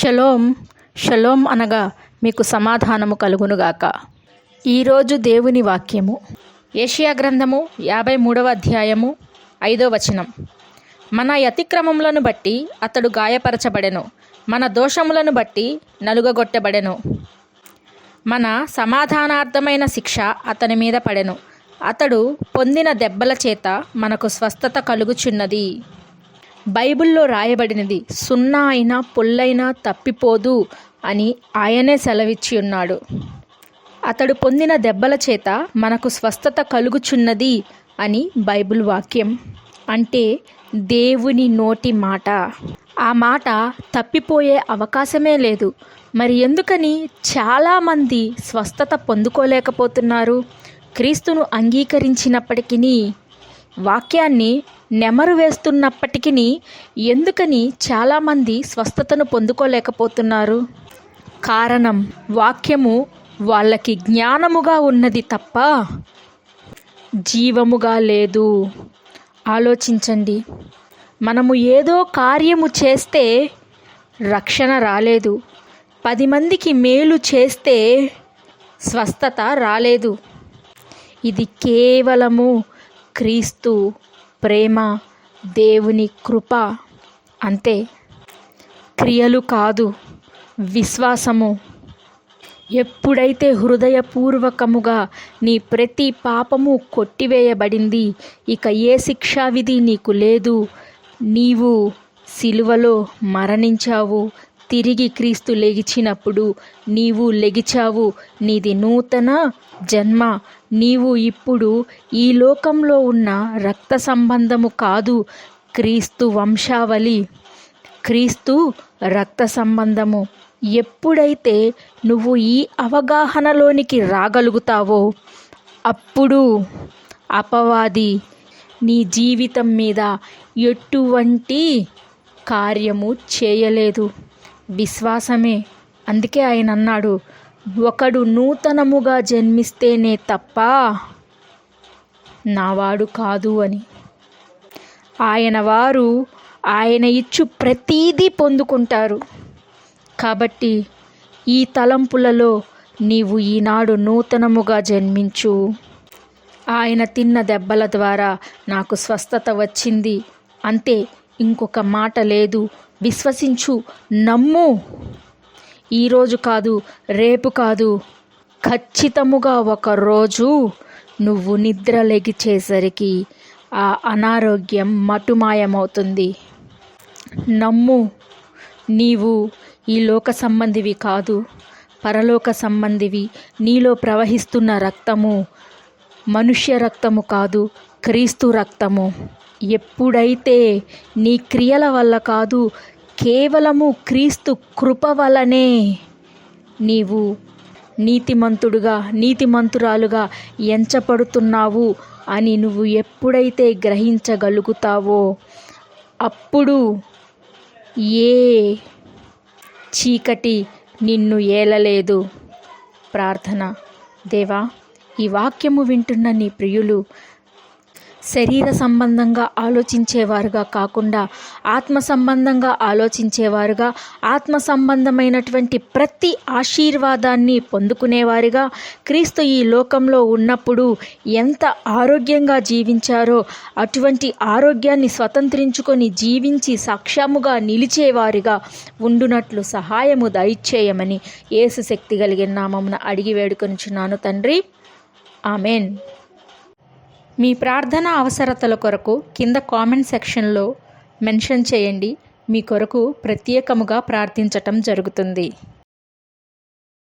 Shalom shalom అనగా మీకు సమాధానము కలుగునుగాక. ఈరోజు దేవుని వాక్యము యెషయా గ్రంథము 53వ అధ్యాయము 5వ వచనం. మన అతిక్రమములను బట్టి అతడు గాయపరచబడెను, మన దోషములను బట్టి నలుగగొట్టబడెను. మన సమాధానార్థమైన శిక్ష అతని మీద పడెను, అతడు పొందిన దెబ్బల చేత మనకు స్వస్థత కలుగుచున్నది. బైబిల్లో రాయబడినది సున్నా అయినా పొల్లైనా తప్పిపోదు అని ఆయనే సెలవిచ్చి ఉన్నాడు. అతడు పొందిన దెబ్బల చేత మనకు స్వస్థత కలుగుచున్నది అని బైబిల్ వాక్యం అంటే దేవుని నోటి మాట. ఆ మాట తప్పిపోయే అవకాశమే లేదు. మరి ఎందుకని చాలామంది స్వస్థత పొందుకోలేకపోతున్నారు? క్రీస్తును అంగీకరించినప్పటికీ, వాక్యాన్ని నెమరు వేస్తున్నప్పటికీ ఎందుకని చాలామంది స్వస్థతను పొందుకోలేకపోతున్నారు? కారణం, వాక్యము వాళ్ళకి జ్ఞానముగా ఉన్నది తప్ప జీవముగా లేదు. ఆలోచించండి. మనము ఏదో కార్యము చేస్తే రక్షణ రాలేదు, 10 మందికి మేలు చేస్తే స్వస్థత రాలేదు. ఇది కేవలము క్రీస్తు ప్రేమ, దేవుని కృప అంతే. క్రియలు కాదు, విశ్వాసము. ఎప్పుడైతే హృదయపూర్వకముగా నీ ప్రతి పాపము కొట్టివేయబడింది, ఇక ఏ శిక్షావిధి నీకు లేదు, నీవు సిలువలో మరణించావు, తిరిగి క్రీస్తు లెగిచినప్పుడు నీవు లెగిచావు, నీది నూతన జన్మ. నీవు ఇప్పుడు ఈ లోకంలో ఉన్న రక్త సంబంధము కాదు, క్రీస్తు వంశావళి, క్రీస్తు రక్త సంబంధము. ఎప్పుడైతే నువ్వు ఈ అవగాహనలోనికి రాగలుగుతావో అప్పుడు అపవాది నీ జీవితం మీద ఎటువంటి కార్యము చేయలేదు. విశ్వాసమే. అందుకే ఆయన అన్నాడు, ఒకడు నూతనముగా జన్మిస్తేనే తప్ప నావాడు కాదు అని. ఆయన వారు ఆయన ఇచ్చు ప్రతీదీ పొందుకుంటారు. కాబట్టి ఈ తలంపులలో నీవు ఈనాడు నూతనముగా జన్మించు. ఆయన తిన్న దెబ్బల ద్వారా నాకు స్వస్థత వచ్చింది అంతే, ఇంకొక మాట లేదు. విశ్వసించు, నమ్ము. ఈరోజు కాదు, రేపు కాదు, ఖచ్చితముగా ఒకరోజు నువ్వు నిద్ర లెగిచేసరికి ఆ అనారోగ్యం మటుమాయమవుతుంది. నమ్ము. నీవు ఈ లోక సంబంధివి కాదు, పరలోక సంబంధివి. నీలో ప్రవహిస్తున్న రక్తము మనుష్య రక్తము కాదు, క్రీస్తు రక్తము. ఎప్పుడైతే నీ క్రియల వల్ల కాదు, కేవలము క్రీస్తు కృప వలనే నీవు నీతిమంతుడుగా, నీతిమంతురాలుగా ఎంచబడుతున్నావు అని నువ్వు ఎప్పుడైతే గ్రహించగలుగుతావో అప్పుడు ఏ చీకటి నిన్ను ఏలలేదు. ప్రార్థన. దేవా, ఈ వాక్యము వింటున్న నీ ప్రియులు శరీర సంబంధంగా ఆలోచించేవారుగా కాకుండా ఆత్మ సంబంధంగా ఆలోచించేవారుగా, ఆత్మ సంబంధమైనటువంటి ప్రతి ఆశీర్వాదాన్ని పొందుకునేవారుగా, క్రీస్తు ఈ లోకంలో ఉన్నప్పుడు ఎంత ఆరోగ్యంగా జీవించారో అటువంటి ఆరోగ్యాన్ని స్వతంత్రించుకొని జీవించి సాక్ష్యముగా నిలిచేవారుగా ఉండునట్లు సహాయము దయచేయమని యేసు శక్తి కలిగిన నామమున అడిగి వేడుకొనుచున్నాను తండ్రి. ఆమెన్. మీ ప్రార్థన అవసరతల కొరకు కింద కామెంట్ సెక్షన్లో మెన్షన్ చేయండి. మీ కొరకు ప్రత్యేకముగా ప్రార్థించటం జరుగుతుంది.